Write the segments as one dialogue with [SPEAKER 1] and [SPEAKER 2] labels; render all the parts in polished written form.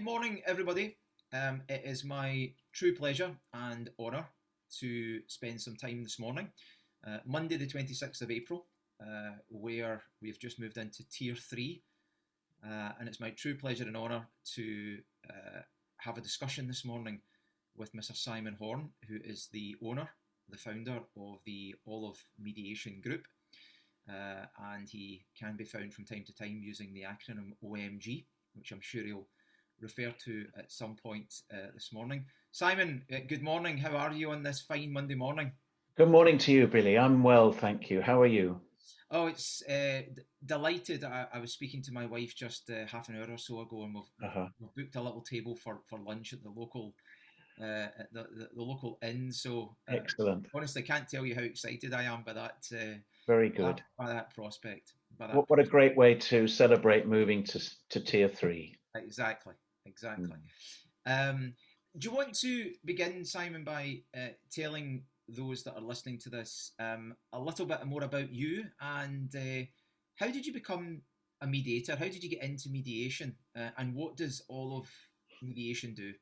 [SPEAKER 1] Good morning, everybody. It is my true pleasure and honour to spend some time this morning, Monday the 26th of April, where we've just moved into Tier 3. And it's my true pleasure and honour to have a discussion this morning with Mr. Simon Horne, who is the owner, the founder of the Olive Mediation Group. And he can be found from time to time using the acronym OMG, which I'm sure he'll refer to at some point this morning. Simon, good morning. How are you on this fine Monday morning?
[SPEAKER 2] Good morning to you, Billy. I'm well, thank you. How are you?
[SPEAKER 1] Oh, it's delighted. I was speaking to my wife just half an hour or so ago, and we've booked a little table for lunch at the local the local inn. So
[SPEAKER 2] Excellent.
[SPEAKER 1] honestly, I can't tell you how excited I am by that.
[SPEAKER 2] Very good.
[SPEAKER 1] By that prospect.
[SPEAKER 2] What a great way to celebrate moving to Tier 3.
[SPEAKER 1] Exactly. Do you want to begin, Simon, by telling those that are listening to this a little bit more about you and how did you become a mediator? How did you get into mediation? And what does all of mediation do?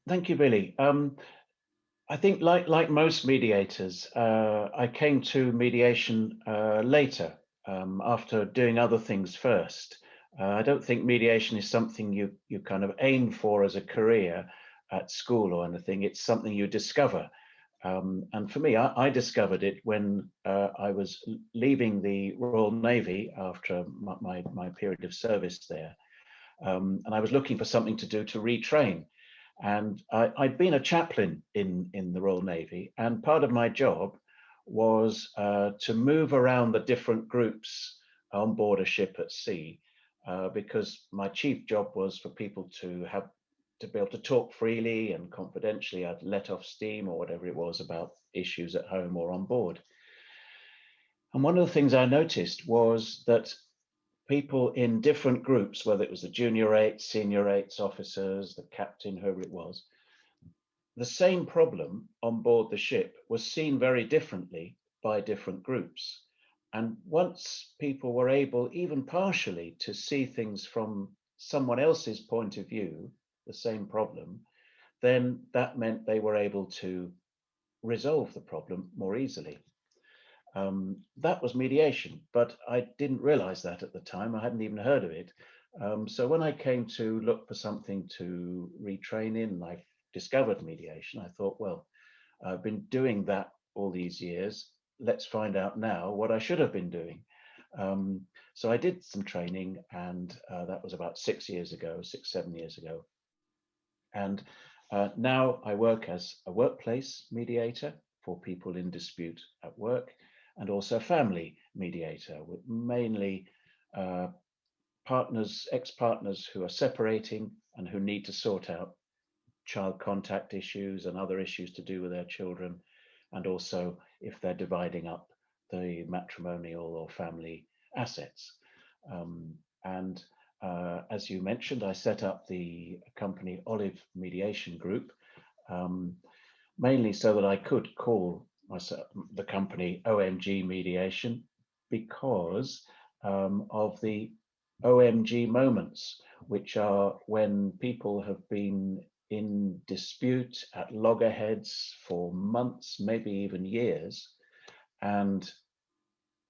[SPEAKER 2] Thank you, Billy. I think, like most mediators, I came to mediation later, after doing other things first. I don't think mediation is something you kind of aim for as a career at school or anything. It's something you discover. And for me, I discovered it when I was leaving the Royal Navy after my period of service there. And I was looking for something to do to retrain. And I'd been a chaplain in the Royal Navy, and part of my job was to move around the different groups on board a ship at sea, because my chief job was for people to be able to talk freely and confidentially. I'd let off steam or whatever it was about issues at home or on board. And one of the things I noticed was that people in different groups, whether it was the junior eights, senior eights officers, the captain, whoever it was, the same problem on board the ship was seen very differently by different groups. And once people were able, even partially, to see things from someone else's point of view, the same problem, then that meant they were able to resolve the problem more easily. That was mediation, but I didn't realize that at the time. I hadn't even heard of it. So when I came to look for something to retrain in, I discovered mediation. I thought, well, I've been doing that all these years. Let's find out now what I should have been doing. So I did some training, and that was about 6 years ago, 7 years ago. And now I work as a workplace mediator for people in dispute at work, and also family mediator, with mainly ex-partners who are separating and who need to sort out child contact issues and other issues to do with their children, and also if they're dividing up the matrimonial or family assets. And as you mentioned, I set up the company Olive Mediation Group, mainly so that I could call the company OMG Mediation, because of the OMG moments, which are when people have been in dispute at loggerheads for months, maybe even years, and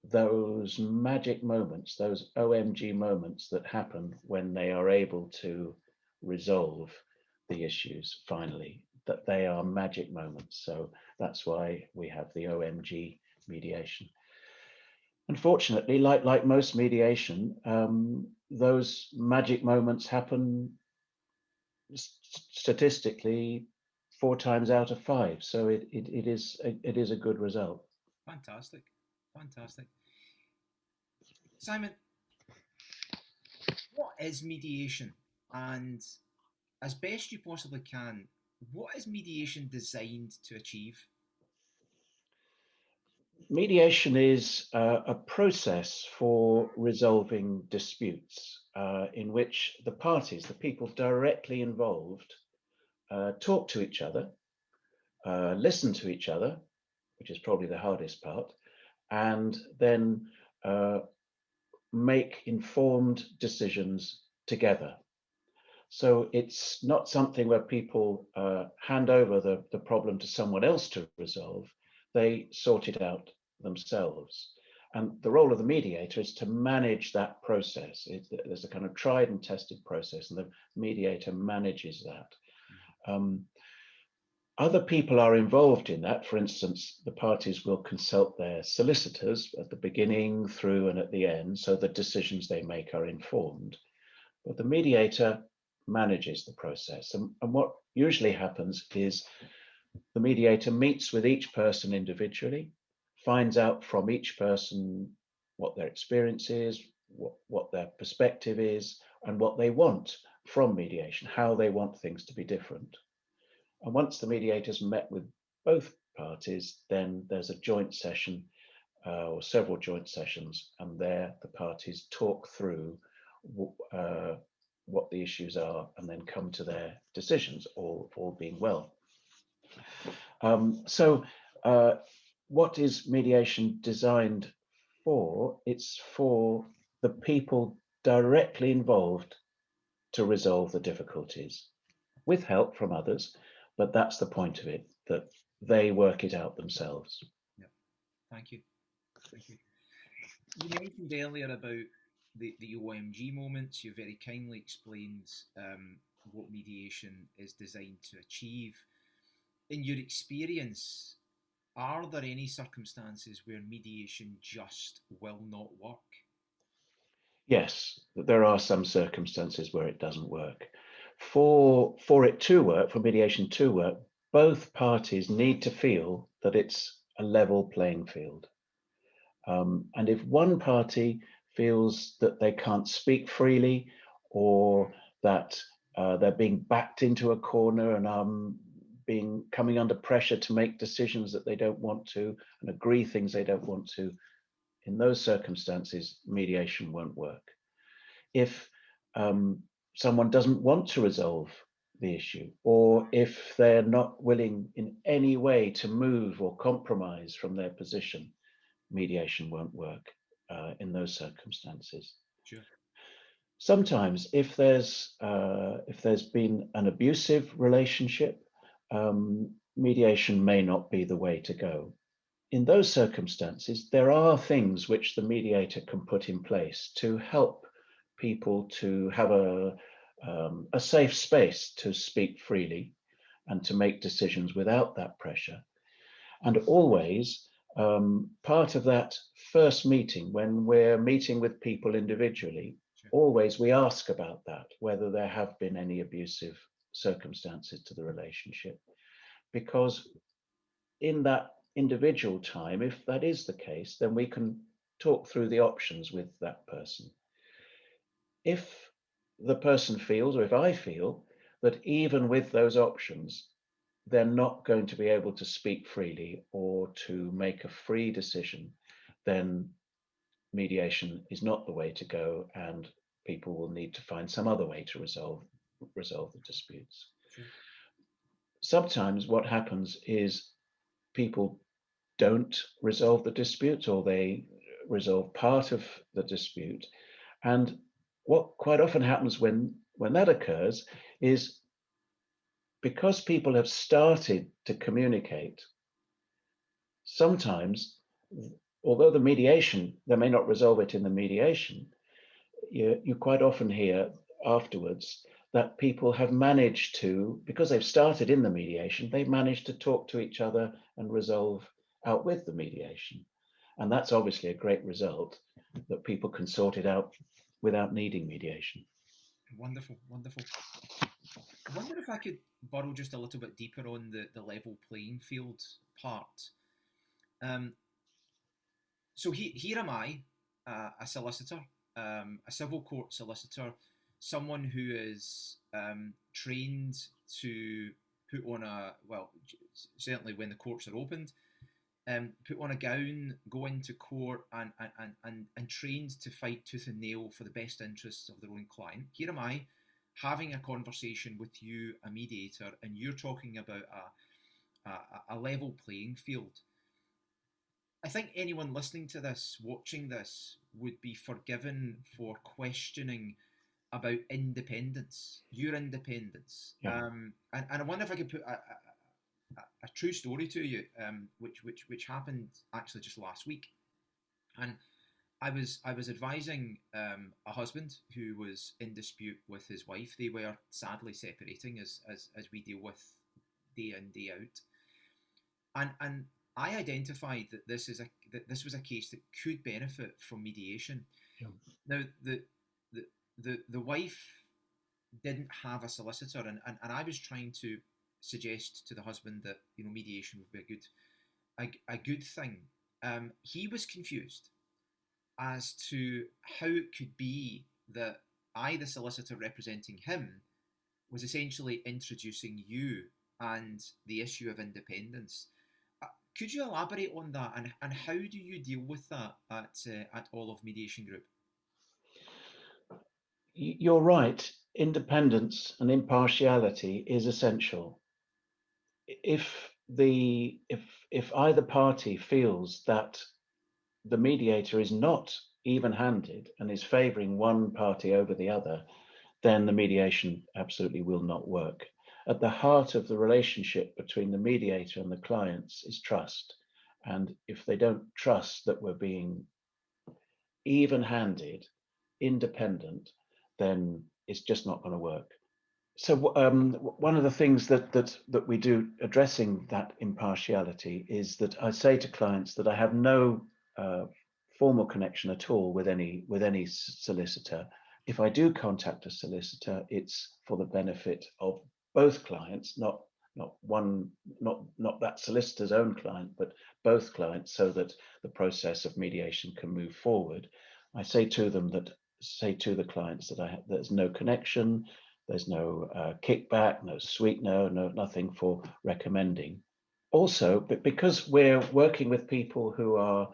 [SPEAKER 2] those magic moments, those OMG moments that happen when they are able to resolve the issues finally, that they are magic moments. So that's why we have the OMG mediation. Unfortunately, like most mediation, those magic moments happen statistically 4 times out of 5. So it is a good result.
[SPEAKER 1] Fantastic. Simon, what is mediation? And as best you possibly can, what is mediation designed to achieve?
[SPEAKER 2] Mediation is a process for resolving disputes, in which the parties, the people directly involved, talk to each other, listen to each other, which is probably the hardest part, and then make informed decisions together. So it's not something where people hand over the problem to someone else to resolve. They sort it out themselves. And the role of the mediator is to manage that process. There's a kind of tried and tested process, and the mediator manages that. Other people are involved in that. For instance, the parties will consult their solicitors at the beginning, through, and at the end, so the decisions they make are informed. But the mediator manages the process. And what usually happens is the mediator meets with each person individually, finds out from each person what their experience is, what their perspective is, and what they want from mediation, how they want things to be different. And once the mediator's met with both parties, then there's a joint session or several joint sessions, and there the parties talk through what the issues are and then come to their decisions, all being well. So what is mediation designed for? It's for the people directly involved to resolve the difficulties with help from others, but that's the point of it, that they work it out themselves.
[SPEAKER 1] Yeah, thank you. Thank you. You mentioned earlier about the OMG moments. You very kindly explained what mediation is designed to achieve. In your experience, are there any circumstances where mediation just will not work?
[SPEAKER 2] Yes, there are some circumstances where it doesn't work. For it to work, for mediation to work, both parties need to feel that it's a level playing field. And if one party feels that they can't speak freely, or that they're being backed into a corner and coming under pressure to make decisions that they don't want to and agree things they don't want to, in those circumstances, mediation won't work. If someone doesn't want to resolve the issue, or if they're not willing in any way to move or compromise from their position, mediation won't work in those circumstances.
[SPEAKER 1] Sure.
[SPEAKER 2] Sometimes, if there's been an abusive relationship, mediation may not be the way to go. In those circumstances, there are things which the mediator can put in place to help people to have a safe space to speak freely and to make decisions without that pressure. And always, part of that first meeting, when we're meeting with people individually, always we ask about that, whether there have been any abusive circumstances to the relationship. Because in that individual time, if that is the case, then we can talk through the options with that person. If the person feels, or if I feel, that even with those options, they're not going to be able to speak freely or to make a free decision, then mediation is not the way to go, and people will need to find some other way to resolve the disputes.
[SPEAKER 1] Sure.
[SPEAKER 2] Sometimes what happens is people don't resolve the dispute, or they resolve part of the dispute. And what quite often happens when that occurs is, because people have started to communicate, sometimes, although the mediation, they may not resolve it in the mediation, you quite often hear afterwards that people have managed to, because they've started in the mediation, they've managed to talk to each other and resolve out with the mediation. And that's obviously a great result, that people can sort it out without needing mediation.
[SPEAKER 1] Wonderful, wonderful. I wonder if I could burrow just a little bit deeper on the level playing field part. So here am I, a solicitor, a civil court solicitor, someone who is trained to put on certainly when the courts are opened, put on a gown, go into court, and trained to fight tooth and nail for the best interests of their own client. Here am I having a conversation with you, a mediator, and you're talking about a level playing field. I think anyone listening to this, watching this, would be forgiven for questioning about independence, your independence.
[SPEAKER 2] Yeah.
[SPEAKER 1] And I wonder if I could put a true story to you, which happened actually just last week. And I was advising a husband who was in dispute with his wife. They were sadly separating, as we deal with day in day out. And I identified that this was a case that could benefit from mediation.
[SPEAKER 2] Yeah.
[SPEAKER 1] Now the wife didn't have a solicitor, and I was trying to suggest to the husband that mediation would be a good thing. He was confused as to how it could be that I, the solicitor representing him, was essentially introducing you and the issue of independence. Could you elaborate on that, and how do you deal with that at Olive Mediation Group?
[SPEAKER 2] You're right. Independence and impartiality is essential. If if either party feels that the mediator is not even-handed and is favoring one party over the other, then the mediation absolutely will not work. At the heart of the relationship between the mediator and the clients is trust. And if they don't trust that we're being even-handed, independent, then it's just not going to work. So one of the things that we do addressing that impartiality is that I say to clients that I have no formal connection at all with any solicitor. If I do contact a solicitor, it's for the benefit of both clients, not that solicitor's own client, but both clients, so that the process of mediation can move forward. I say to the clients that there's no connection, there's no kickback, no sweetener, nothing for recommending. Also, but because we're working with people who are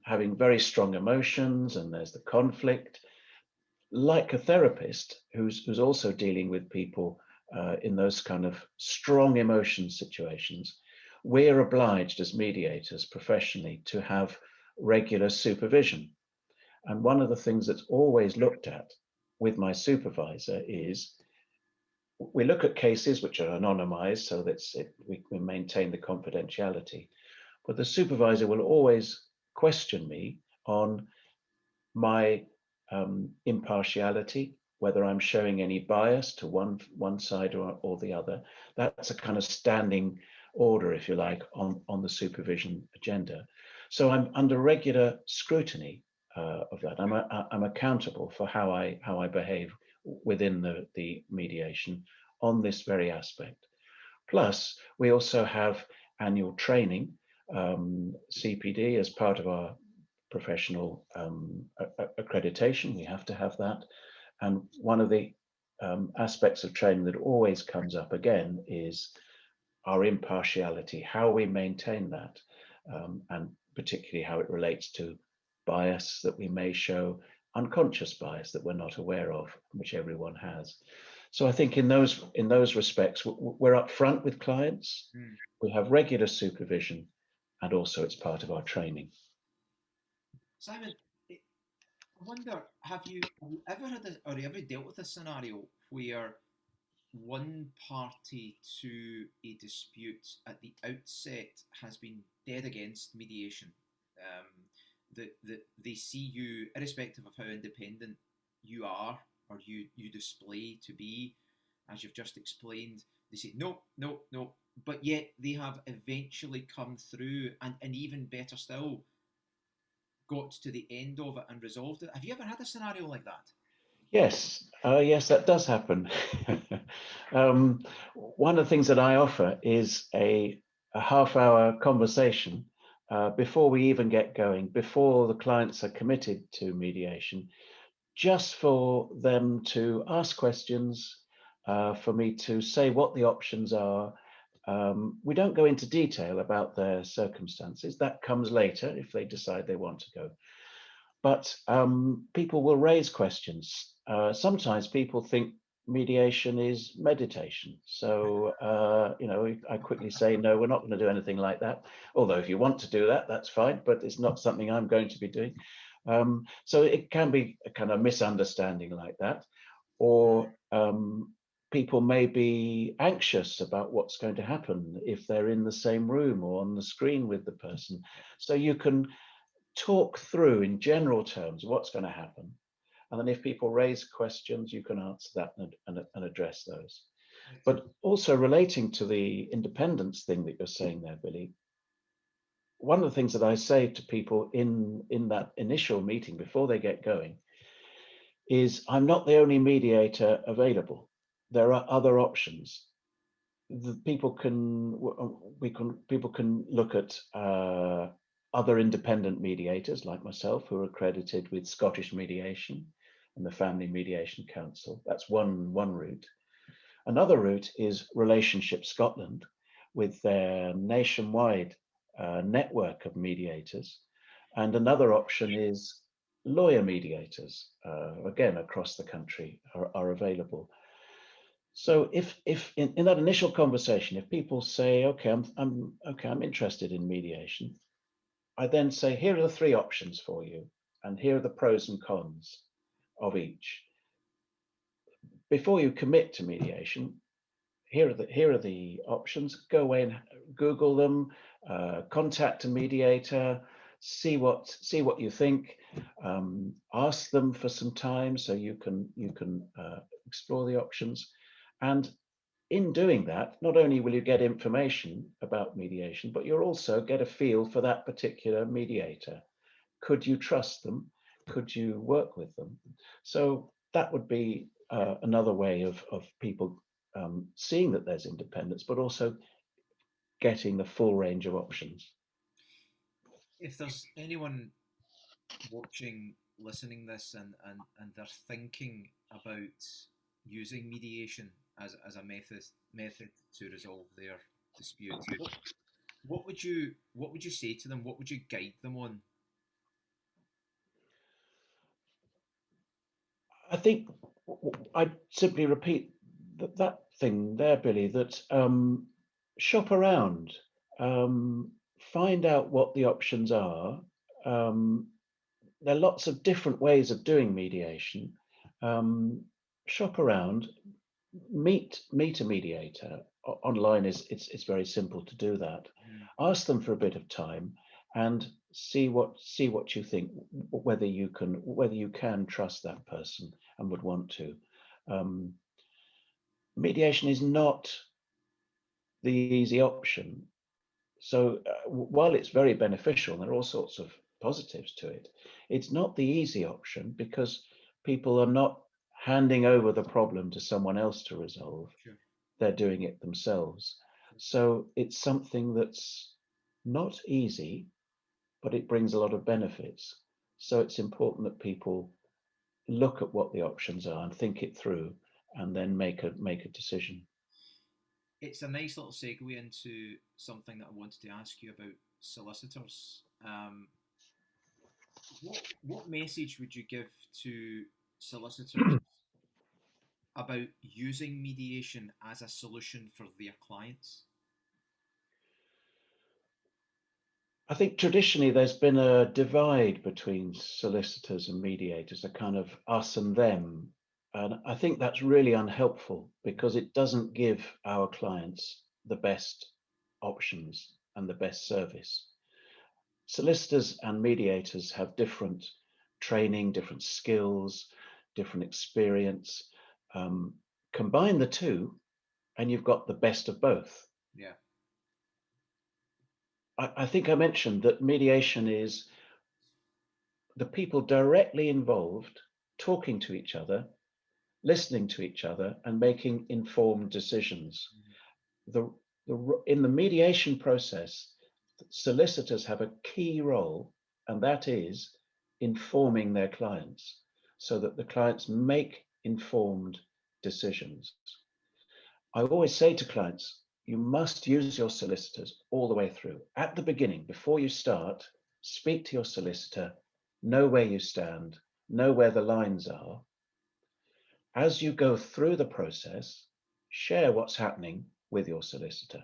[SPEAKER 2] having very strong emotions, and there's the conflict, like a therapist who's also dealing with people in those kind of strong emotion situations, we're obliged as mediators professionally to have regular supervision. And one of the things that's always looked at with my supervisor is we look at cases which are anonymized so that we maintain the confidentiality, but the supervisor will always question me on my impartiality, whether I'm showing any bias to one side or the other. That's a kind of standing order, if you like, on the supervision agenda. So I'm under regular scrutiny of that. I'm accountable for how I behave within the mediation on this very aspect. Plus, we also have annual training, CPD, as part of our professional accreditation. We have to have that. And one of the aspects of training that always comes up again is our impartiality, how we maintain that, and particularly how it relates to bias that we may show, unconscious bias that we're not aware of, which everyone has. So I think in those respects, we're up front with clients. We have regular supervision, and also it's part of our training.
[SPEAKER 1] Simon, I wonder, have you ever had or ever dealt with a scenario where one party to a dispute at the outset has been dead against mediation? That they see you, irrespective of how independent you are or you display to be, as you've just explained, they say no, no, no, but yet they have eventually come through and even better still, got to the end of it and resolved it. Have you ever had a scenario like that?
[SPEAKER 2] Yes, yes, that does happen. One of the things that I offer is a half-hour conversation before we even get going, before the clients are committed to mediation, just for them to ask questions, for me to say what the options are. We don't go into detail about their circumstances. That comes later if they decide they want to go. But people will raise questions. Sometimes people think mediation is meditation. So, I quickly say, no, we're not going to do anything like that. Although if you want to do that, that's fine, but it's not something I'm going to be doing. So it can be a kind of misunderstanding like that. or people may be anxious about what's going to happen if they're in the same room or on the screen with the person. So you can talk through in general terms what's going to happen. And then if people raise questions, you can answer that and address those. But also relating to the independence thing that you're saying there, Billy, one of the things that I say to people in that initial meeting before they get going is, I'm not the only mediator available. There are other options. People can look at other independent mediators like myself, who are accredited with Scottish Mediation and the Family Mediation Council. That's one route. Another route is Relationship Scotland, with their nationwide network of mediators. And another option is lawyer mediators, again, across the country are available. So if in that initial conversation, if people say, okay, I'm interested in mediation, I then say, here are the three options for you, and here are the pros and cons of each. Before you commit to mediation, here are the options. Go away and Google them, contact a mediator, see what you think, ask them for some time so you can explore the options. And in doing that, not only will you get information about mediation, but you'll also get a feel for that particular mediator. Could you trust them? Could you work with them? So that would be another way of people seeing that there's independence, but also getting the full range of options.
[SPEAKER 1] If there's anyone watching, listening this, and they're thinking about using mediation as a method to resolve their dispute, what would you say to them? What would you guide them on?
[SPEAKER 2] I think I'd simply repeat that thing there, Billy, that shop around, find out what the options are. There are lots of different ways of doing mediation. Shop around, meet a mediator. Online it's very simple to do that. Ask them for a bit of time and see what you think, whether you can trust that person and would want to. Mediation is not the easy option. So while it's very beneficial, there are all sorts of positives to it, it's not the easy option, because people are not handing over the problem to someone else to resolve.
[SPEAKER 1] Sure.
[SPEAKER 2] They're doing it themselves. So it's something that's not easy, but it brings a lot of benefits. So it's important that people look at what the options are and think it through, and then make a decision.
[SPEAKER 1] It's a nice little segue into something that I wanted to ask you about solicitors. What message would you give to solicitors about using mediation as a solution for their clients?
[SPEAKER 2] I think traditionally there's been a divide between solicitors and mediators, a kind of us and them. And I think that's really unhelpful, because it doesn't give our clients the best options and the best service. Solicitors and mediators have different training, different skills, different experience. Combine the two, and you've got the best of both.
[SPEAKER 1] Yeah.
[SPEAKER 2] I think I mentioned that mediation is the people directly involved talking to each other, listening to each other, and making informed decisions. In the mediation process, solicitors have a key role, and that is informing their clients so that the clients make informed decisions. I always say to clients, you must use your solicitors all the way through. At the beginning, before you start, speak to your solicitor, know where you stand, know where the lines are. As you go through the process, share what's happening with your solicitor.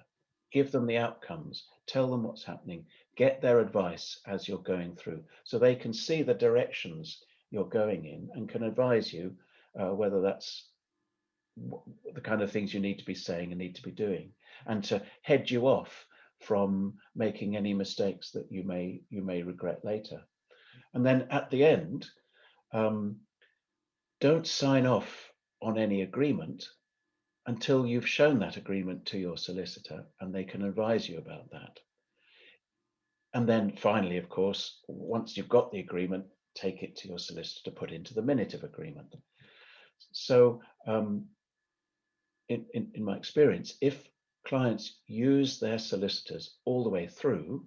[SPEAKER 2] Give them the outcomes, tell them what's happening, get their advice as you're going through, so they can see the directions you're going in and can advise you whether that's the kind of things you need to be saying and need to be doing, and to head you off from making any mistakes that you may regret later. And then at the end, don't sign off on any agreement until you've shown that agreement to your solicitor and they can advise you about that. And then finally, of course, once you've got the agreement, take it to your solicitor to put into the minute of agreement. So in my experience, if clients use their solicitors all the way through,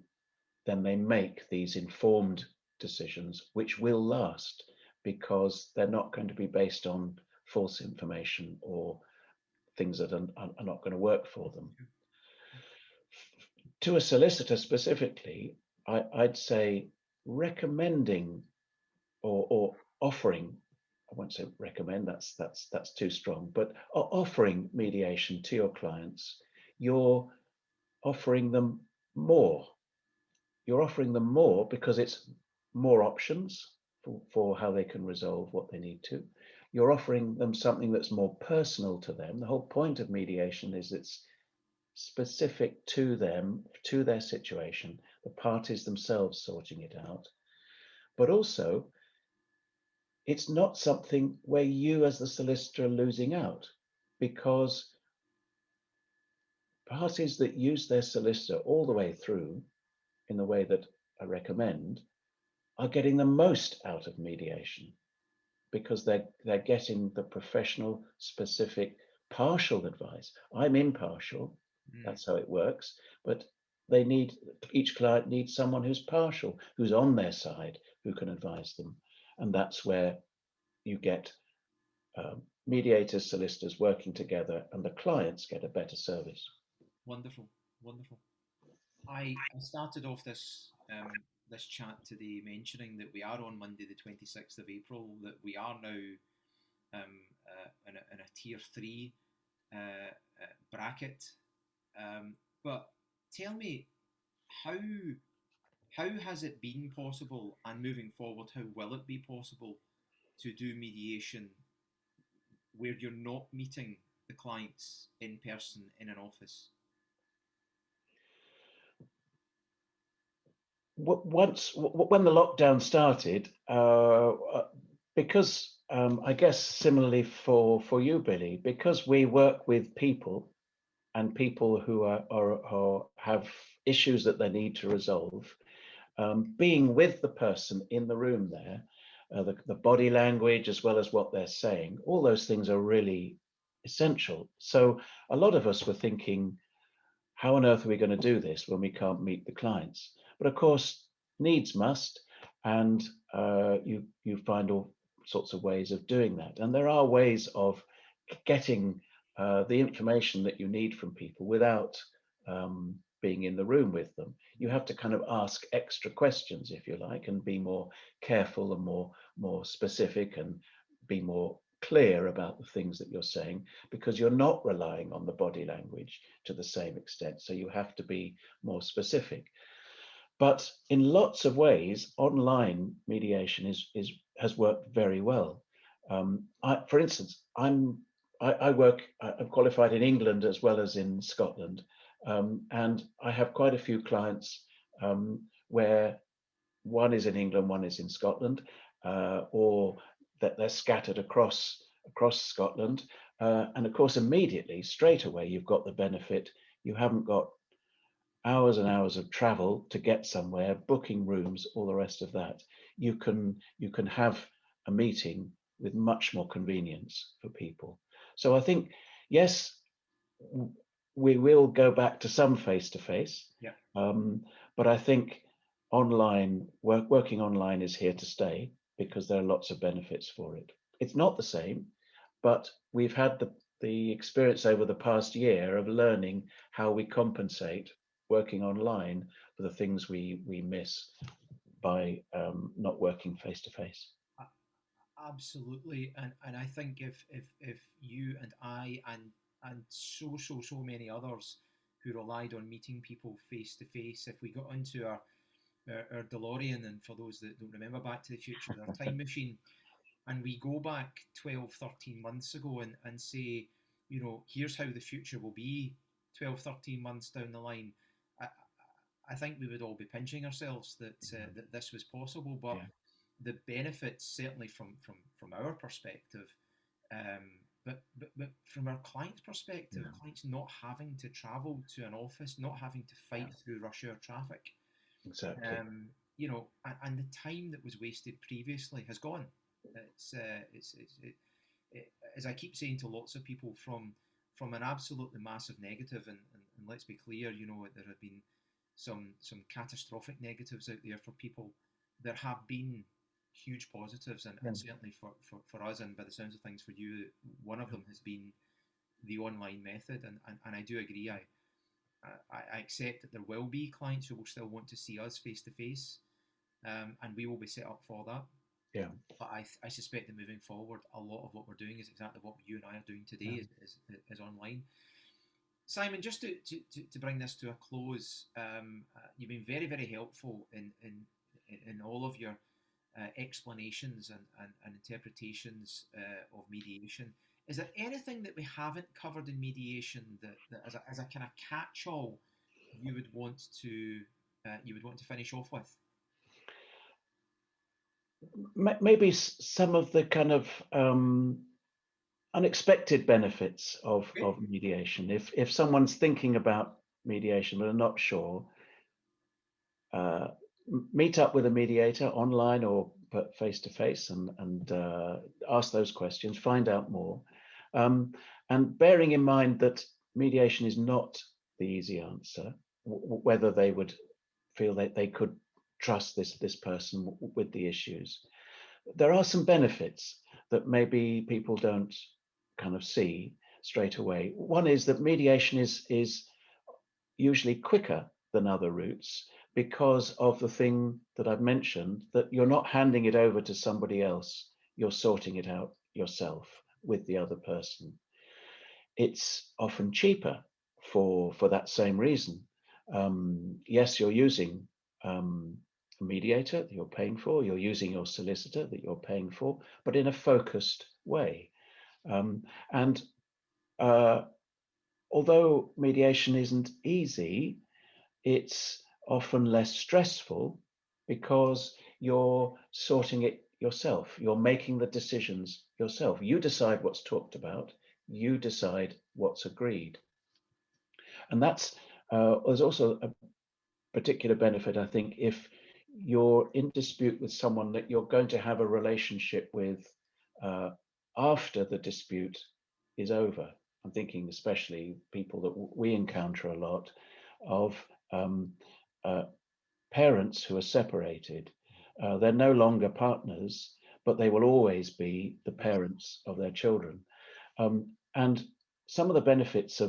[SPEAKER 2] then they make these informed decisions which will last, because they're not going to be based on false information or things that are not going to work for them. To a solicitor specifically, I'd say recommending or offering, I won't say recommend, that's too strong, but offering mediation to your clients, you're offering them more. You're offering them more because it's more options for how they can resolve what they need to. You're offering them something that's more personal to them. The whole point of mediation is it's specific to them, to their situation, the parties themselves sorting it out. But also, it's not something where you as the solicitor are losing out, because parties that use their solicitor all the way through in the way that I recommend are getting the most out of mediation, because they're getting the professional, specific, partial advice. I'm impartial, that's how it works, but each client needs someone who's partial, who's on their side, who can advise them. And that's where you get mediators, solicitors working together, and the clients get a better service.
[SPEAKER 1] Wonderful, wonderful. I started off this chat today mentioning that we are on Monday, the 26th of April, that we are now in a tier 3 bracket. But tell me, how how has it been possible, and moving forward, how will it be possible to do mediation where you're not meeting the clients in person in an office?
[SPEAKER 2] When the lockdown started, because I guess similarly for you, Billy, because we work with people and people who have issues that they need to resolve, being with the person in the room there, the body language as well as what they're saying, all those things are really essential. So a lot of us were thinking, how on earth are we going to do this when we can't meet the clients? But of course, needs must, and you find all sorts of ways of doing that. And there are ways of getting the information that you need from people without being in the room with them. You have to kind of ask extra questions, if you like, and be more careful and more specific, and be more clear about the things that you're saying, because you're not relying on the body language to the same extent. So you have to be more specific. But in lots of ways, online mediation has worked very well. For instance, I'm qualified in England as well as in Scotland, and I have quite a few clients where one is in England, one is in Scotland, or that they're scattered across Scotland. And of course, immediately, straight away, you've got the benefit. You haven't got hours and hours of travel to get somewhere, booking rooms, all the rest of that. You can have a meeting with much more convenience for people. So I think, yes, we will go back to some face-to-face.
[SPEAKER 1] Yeah.
[SPEAKER 2] But I think working online is here to stay, because there are lots of benefits for it. It's not the same, but we've had the experience over the past year of learning how we compensate working online for the things we miss by not working face to face.
[SPEAKER 1] Absolutely, and I think if you and I and so many others who relied on meeting people face to face, if we got into our DeLorean, and for those that don't remember Back to the Future, our time machine, and we go back 12, 13 months ago and say, you know, here's how the future will be 12, 13 months down the line, I, I think we would all be pinching ourselves that this was possible. But
[SPEAKER 2] Yeah.
[SPEAKER 1] the benefits, certainly from our perspective, but from our clients' perspective,
[SPEAKER 2] Yeah.
[SPEAKER 1] clients not having to travel to an office, not having to fight through rush hour traffic,
[SPEAKER 2] Exactly.
[SPEAKER 1] you know, and the time that was wasted previously has gone. As I keep saying to lots of people, from an absolutely massive negative, and let's be clear, you know, there have been some catastrophic negatives out there for people. There have been huge positives,
[SPEAKER 2] Yeah.
[SPEAKER 1] and certainly for us, and by the sounds of things for you, one of them has been the online method, and I do agree. I accept that there will be clients who will still want to see us face to face, and we will be set up for that.
[SPEAKER 2] Yeah.
[SPEAKER 1] But I suspect that moving forward, a lot of what we're doing is exactly what you and I are doing
[SPEAKER 2] Yeah.
[SPEAKER 1] today, is online. Simon, just to bring this to a close, you've been very, very helpful in all of your explanations and interpretations of mediation. Is there anything that we haven't covered in mediation that as a kind of catch-all you would want to finish off with?
[SPEAKER 2] Maybe some of the kind of unexpected benefits
[SPEAKER 1] Okay.
[SPEAKER 2] of mediation. If someone's thinking about mediation but are not sure, uh, meet up with a mediator online or face to face and ask those questions, find out more, and bearing in mind that mediation is not the easy answer. Whether they would feel that they could trust this person with the issues. There are some benefits that maybe people don't kind of see straight away. One is that mediation is usually quicker than other routes because of the thing that I've mentioned, that you're not handing it over to somebody else, you're sorting it out yourself with the other person. It's often cheaper for that same reason. Yes, you're using a mediator that you're paying for, you're using your solicitor that you're paying for, but in a focused way. And although mediation isn't easy, it's often less stressful because you're sorting it yourself. You're making the decisions yourself. You decide what's talked about, you decide what's agreed. And there's also a particular benefit, I think, if you're in dispute with someone that you're going to have a relationship with uh, after the dispute is over. I'm thinking especially people that we encounter a lot of um, uh, parents who are separated. They're no longer partners, but they will always be the parents of their children. And some of the benefits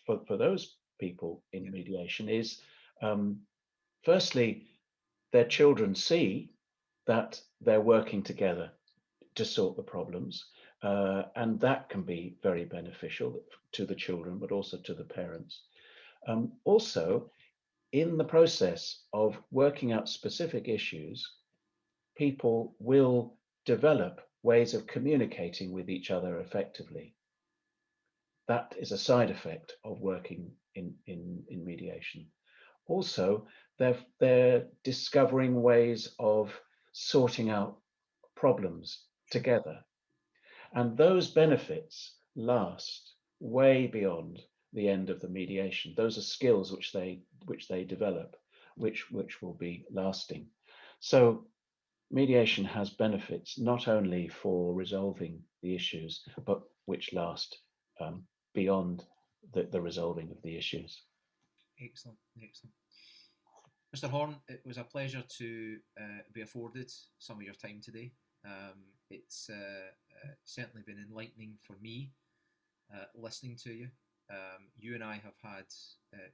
[SPEAKER 2] for those people in
[SPEAKER 1] Yeah.
[SPEAKER 2] mediation is, um, firstly, their children see that they're working together to sort the problems, and that can be very beneficial to the children, but also to the parents. Also, in the process of working out specific issues, people will develop ways of communicating with each other effectively. That is a side effect of working in mediation. Also, they're discovering ways of sorting out problems
[SPEAKER 1] Sure.
[SPEAKER 2] together. And those benefits last way beyond the end of the mediation. Those are skills which they develop, which will be lasting. So mediation has benefits not only for resolving the issues, but which last beyond the resolving of the issues.
[SPEAKER 1] Excellent. Excellent. Mr. Horne, it was a pleasure to be afforded some of your time today. It's certainly been enlightening for me listening to you. You and I have had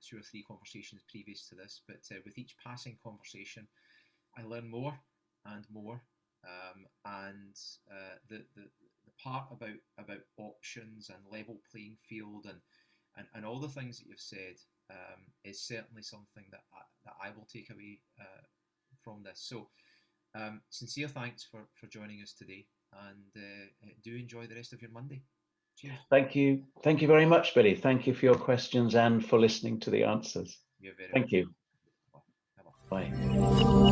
[SPEAKER 1] two or three conversations previous to this, but with each passing conversation, I learn more and more. And the part about options and level playing field and all the things that you've said is certainly something that I will take away from this. So, sincere thanks for joining us today. and do enjoy the rest of your Monday. Cheers.
[SPEAKER 2] Thank you. Thank you very much, Billy. Thank you for your questions and for listening to the answers.
[SPEAKER 1] You're very
[SPEAKER 2] Thank you.
[SPEAKER 1] welcome. Bye.
[SPEAKER 2] Bye.